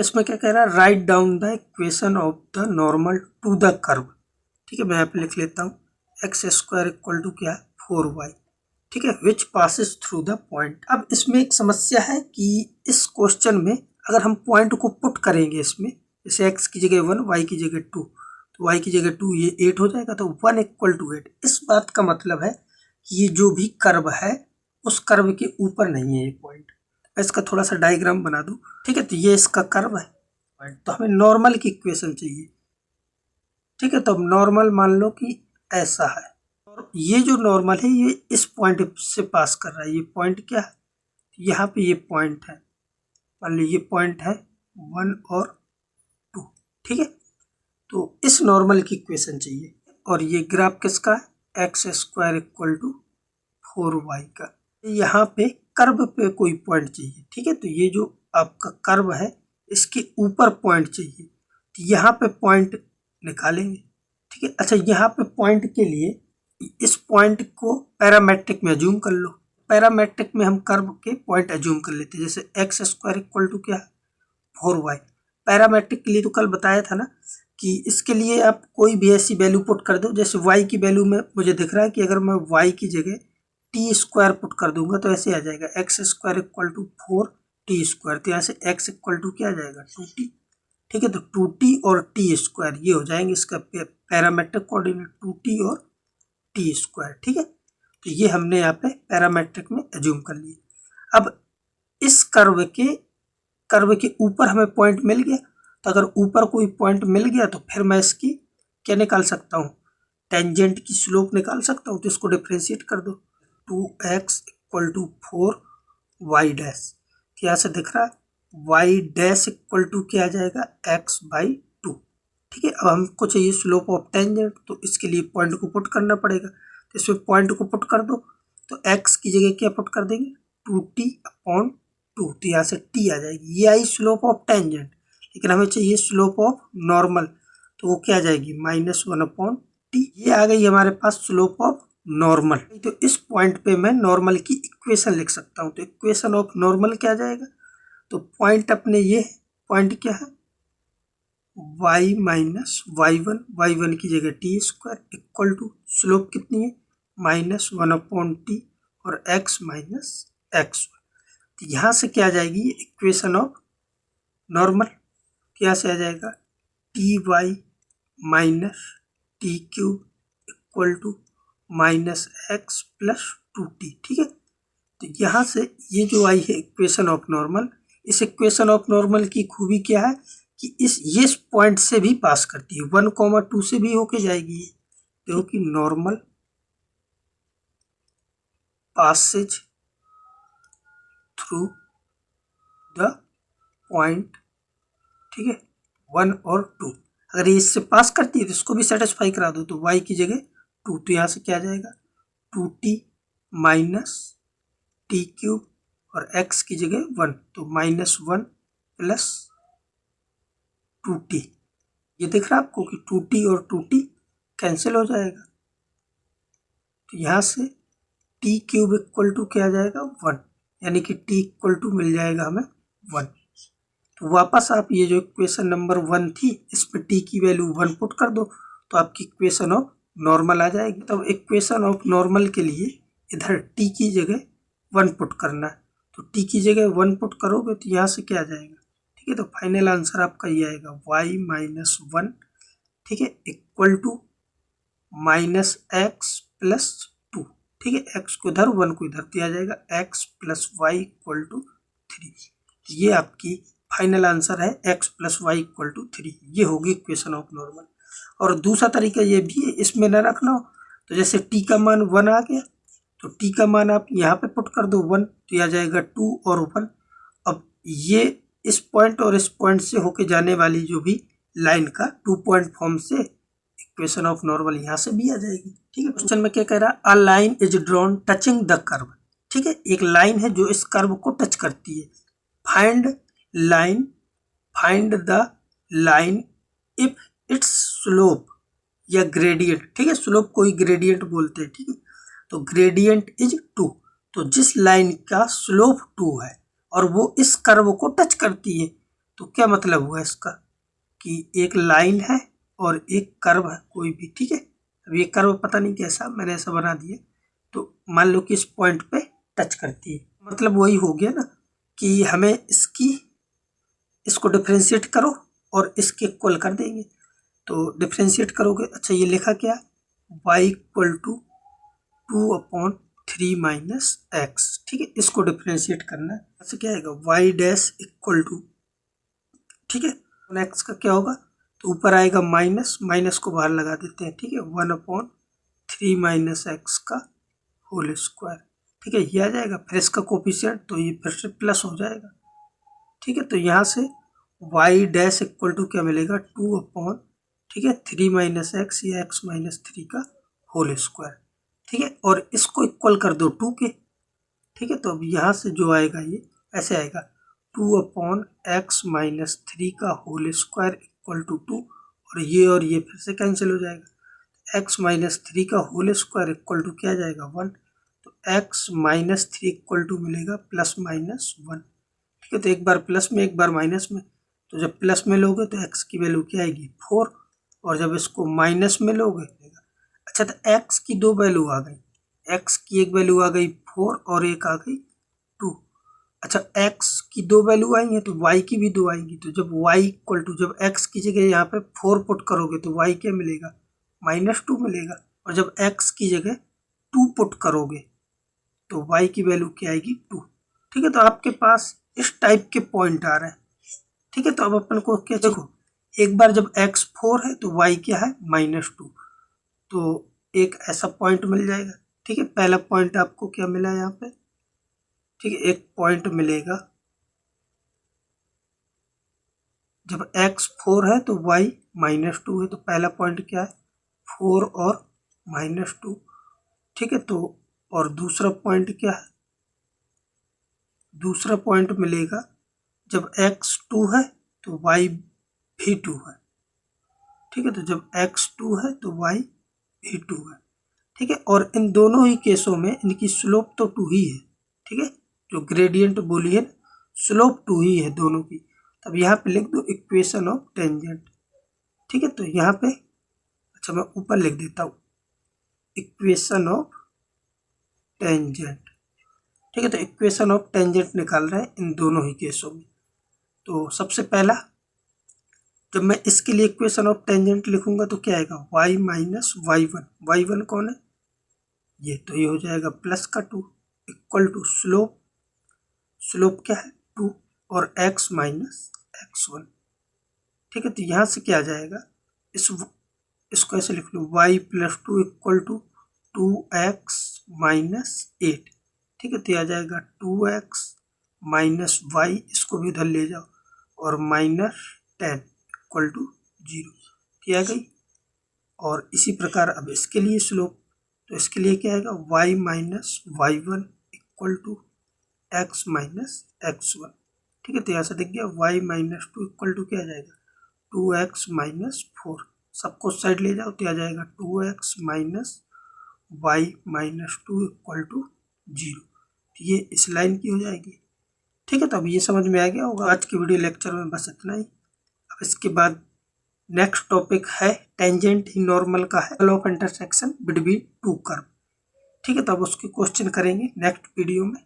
इसमें क्या कह रहा है, write down the equation of the normal to the curve. ठीक है, मैं यहाँ पे लिख लेता हूँ एक्स स्क्वायर इक्वल टू क्या है 4y। ठीक है, which passes through the point. अब इसमें एक समस्या है कि इस क्वेश्चन में अगर हम पॉइंट को पुट करेंगे इसमें, जैसे x की जगह 1 y की जगह 2, तो y की जगह 2 ये 8 हो जाएगा, तो 1 इक्वल टू 8। इस बात का मतलब है कि ये जो भी कर्व है उस कर्व के ऊपर नहीं है ये पॉइंट। मैं इसका थोड़ा सा डायग्राम बना दूं। ठीक है, तो ये इसका कर्व है पॉइंट, तो हमें नॉर्मल की इक्वेशन चाहिए। ठीक है, तो अब नॉर्मल मान लो कि ऐसा है, और ये जो नॉर्मल है ये इस पॉइंट से पास कर रहा है। ये पॉइंट क्या है, यहाँ पे ये पॉइंट है, मान लो ये पॉइंट है 1 और 2। ठीक है, तो इस नॉर्मल की इक्वेशन चाहिए, और ये ग्राफ किसका है, x square equal to 4y का। यहाँ पे कर्व पे कोई पॉइंट चाहिए। ठीक है, तो ये जो आपका कर्व है इसके ऊपर पॉइंट चाहिए, तो यहाँ पे पॉइंट निकालेंगे। ठीक है, अच्छा यहाँ पे पॉइंट के लिए इस पॉइंट को पैरामेट्रिक में अज्यूम कर लो। पैरामेट्रिक में हम कर्व के पॉइंट अज्यूम कर लेते हैं, जैसे एक्स स्क्वायर इक्वल टू क्या है 4y। पैरामेट्रिक के लिए तो कल बताया था ना कि इसके लिए आप कोई भी ऐसी वैल्यू पुट कर दो, जैसे y की वैल्यू में मुझे दिख रहा है कि अगर मैं y की जगह टी स्क्वायर पुट कर दूंगा तो ऐसे आ जाएगा x square equal to 4t square, तो यहाँ से x इक्वल टू क्या आ जाएगा 2t। ठीक है, तो 2t और टी स्क्वायर ये हो जाएंगे इसका पैरामेट्रिक कोऑर्डिनेट, 2t और टी स्क्वायर। ठीक है, तो ये हमने यहाँ पे पैरामेट्रिक में एज्यूम कर लिया। अब इस कर्व के ऊपर हमें पॉइंट मिल गया, तो अगर ऊपर कोई पॉइंट मिल गया तो फिर मैं इसकी क्या निकाल सकता हूँ, टेंजेंट की स्लोप निकाल सकता हूँ। तो इसको डिफ्रेंशिएट कर दो, 2x equal to 4y dash, यहाँ से दिख रहा है y डैश इक्वल टू क्या आ जाएगा x/2। ठीक है, अब हमको चाहिए स्लोप ऑफ टेंजेंट, तो इसके लिए पॉइंट को पुट करना पड़ेगा। तो इसमें पॉइंट को पुट कर दो, तो x की जगह क्या पुट कर देंगे 2t/2, तो यहाँ से t आ जाएगी। ये आई स्लोप ऑफ टेंजेंट, लेकिन हमें चाहिए स्लोप ऑफ नॉर्मल, तो वो क्या आ जाएगी -1/t। ये आ गई हमारे पास स्लोप ऑफ नॉर्मल। तो इस पॉइंट पे मैं नॉर्मल की इक्वेशन लिख सकता हूँ। तो इक्वेशन ऑफ नॉर्मल क्या आ जाएगा, तो पॉइंट अपने ये पॉइंट क्या है y माइनस y1 की जगह t square equal to slope कितनी है -1/t और x माइनस x। तो यहाँ से क्या आ जाएगी इक्वेशन ऑफ नॉर्मल, क्या से आ जाएगा ty minus t cube equal to -x plus 2t। ठीक है, तो यहाँ से ये जो आई है इक्वेशन ऑफ नॉर्मल, इस इक्वेशन ऑफ नॉर्मल की खूबी क्या है कि ये पॉइंट से भी पास करती है, 1,2 से भी होके जाएगी। देखो कि normal Passage through the point. ठीक है, 1 और 2, अगर ये इससे पास करती है तो इसको भी सेटिस्फाई करा दो, तो y की जगह 2, तो यहाँ से क्या आ जाएगा 2t माइनस टी क्यूब और x की जगह 1, तो -1 प्लस 2t। ये दिख रहा है आपको कि 2t और 2t कैंसिल हो जाएगा, तो यहाँ से t क्यूब इक्वल टू क्या आ जाएगा 1, यानी कि t इक्वल टू मिल जाएगा हमें 1। तो वापस आप ये जो इक्वेशन नंबर 1 थी इसमें t की वैल्यू 1 पुट कर दो, तो आपकी इक्वेशन ऑफ नॉर्मल आ जाएगी। तब इक्वेशन ऑफ नॉर्मल के लिए इधर t की जगह 1 पुट करना है, तो t की जगह 1 पुट करोगे तो यहाँ से क्या आ जाएगा। ठीक है, तो फाइनल आंसर आपका ये आएगा y माइनस 1। ठीक है, इक्वल टू -x प्लस 2। ठीक है, x को इधर 1 को इधर, तो आ जाएगा x plus y equal to 3। ये आपकी फाइनल आंसर है x plus y equal to 3। ये होगी इक्वेशन ऑफ नॉर्मल। और दूसरा तरीका ये भी है, इसमें न रखना हो तो जैसे t का मान 1 आ गया, तो t का मान आप यहाँ पे पुट कर दो 1, तो आ जाएगा 2 और 1। अब ये इस पॉइंट और इस पॉइंट से होके जाने वाली जो भी लाइन का 2 पॉइंट फॉर्म से इक्वेशन ऑफ नॉर्मल यहाँ से भी आ जाएगी। ठीक है, क्वेश्चन में क्या कह रहा है, a line is drawn touching the curve. ठीक है, एक लाइन है जो इस कर्व को टच करती है। Find the line if it's slope या ग्रेडियंट। ठीक है, स्लोप को ही ग्रेडियंट बोलते हैं। ठीक है, तो ग्रेडियंट इज 2, तो जिस लाइन का स्लोप 2 है और वो इस कर्व को टच करती है तो क्या मतलब हुआ इसका कि एक लाइन है और एक कर्व है कोई भी, ठीक है। अब ये कर्व पता नहीं कैसा, मैंने ऐसा बना दिया, तो मान लो कि इस पॉइंट पे टच करती है, मतलब वही हो गया ना कि हमें इसको डिफ्रेंशिएट करो और इसके इक्वल कर देंगे। तो डिफ्रेंशिएट करोगे, अच्छा ये लिखा क्या, y equal to 2/3 minus x, ठीक है। इसको डिफ्रेंशिएट करना है, ऐसे क्या आएगा y डैश इक्वल टू, ठीक है, एक्स का क्या होगा, तो ऊपर आएगा माइनस, माइनस को बाहर लगा देते हैं, ठीक है, 1/3 माइनस एक्स का होल स्क्वायर, ठीक है, ये आ जाएगा। फिर इसका कोफिशिएंट तो ये फिर से प्लस हो जाएगा, ठीक है। तो यहाँ से y डैश इक्वल टू क्या मिलेगा, 2/3 माइनस एक्स या x माइनस 3 का होल स्क्वायर, ठीक है। और इसको इक्वल कर दो 2 के, ठीक है। तो अब यहाँ से जो आएगा ये ऐसे आएगा 2/x माइनस 3 का होल स्क्वायर इक्वल टू 2, और ये फिर से कैंसिल हो जाएगा। x माइनस 3 का होल स्क्वायर इक्वल टू क्या जाएगा 1, तो x माइनस 3 इक्वल टू मिलेगा प्लस माइनस 1, ठीक है। तो एक बार प्लस में एक बार माइनस में, तो जब प्लस में लोगे तो x की वैल्यू क्या आएगी 4, और जब इसको माइनस में लोगे, अच्छा तो x की दो वैल्यू आ गई, x की एक वैल्यू आ गई 4 और एक आ गई 2। अच्छा x की दो वैल्यू आई है तो y की भी दो आएंगी, तो जब y इक्वल टू, जब x की जगह यहाँ पे 4 पुट करोगे तो y क्या मिलेगा -2 मिलेगा, और जब x की जगह 2 पुट करोगे तो y की वैल्यू क्या आएगी 2, ठीक है। तो आपके पास इस टाइप के पॉइंट आ रहे हैं, ठीक है। तो अब अपन को क्या, देखो एक बार जब x 4 है तो y क्या है -2, तो एक ऐसा पॉइंट मिल जाएगा, ठीक है। पहला पॉइंट आपको क्या मिला यहाँ पे, ठीक है, एक पॉइंट मिलेगा जब x 4 है तो y -2 है, तो पहला पॉइंट क्या है 4 और -2, ठीक है। तो और दूसरा पॉइंट क्या है, दूसरा पॉइंट मिलेगा जब x 2 है तो y भी 2 है, ठीक है। तो जब x 2 है तो y भी 2 है, ठीक है। और इन दोनों ही केसों में इनकी स्लोप तो 2 ही है, ठीक है। जो ग्रेडियंट बोली है स्लोप 2 ही है दोनों की। तब यहाँ पे लिख दो इक्वेशन ऑफ टेंजेंट, ठीक है। तो यहाँ पे अच्छा मैं ऊपर लिख देता हूँ इक्वेशन ऑफ टेंजेंट, ठीक है। तो इक्वेशन ऑफ टेंजेंट निकाल रहे हैं इन दोनों ही केसों में। तो सबसे पहला जब मैं इसके लिए इक्वेशन ऑफ टेंजेंट लिखूंगा तो क्या आएगा y माइनस y1, y1 कौन है ये, तो ये हो जाएगा प्लस का 2 इक्वल टू स्लोप, स्लोप क्या है 2 और x माइनस x1, ठीक है। तो यहाँ से क्या आ जाएगा, इसको ऐसे लिख लो y plus 2 equal to 2x minus 8, ठीक है। तो आ जाएगा 2x माइनस y, इसको भी उधर ले जाओ, और -10 इक्वल टू 0, क्या आ गई। और इसी प्रकार अब इसके लिए स्लोप, तो इसके लिए क्या आएगा y minus y1 equal to x minus x1, ठीक है। तो यहाँ से देख गया y माइनस 2 इक्वल टू क्या आ जाएगा 2x माइनस 4, सबको साइड ले जाओ तो आ जाएगा 2x minus y minus 2 equal to 0, ये इस लाइन की हो जाएगी, ठीक है। तो अब ये समझ में आ गया होगा। आज के वीडियो लेक्चर में बस इतना ही। अब इसके बाद नेक्स्ट टॉपिक है टेंजेंट ही नॉर्मल का है, of intersection between two curve, ठीक है। तो अब उसके क्वेश्चन करेंगे नेक्स्ट वीडियो में।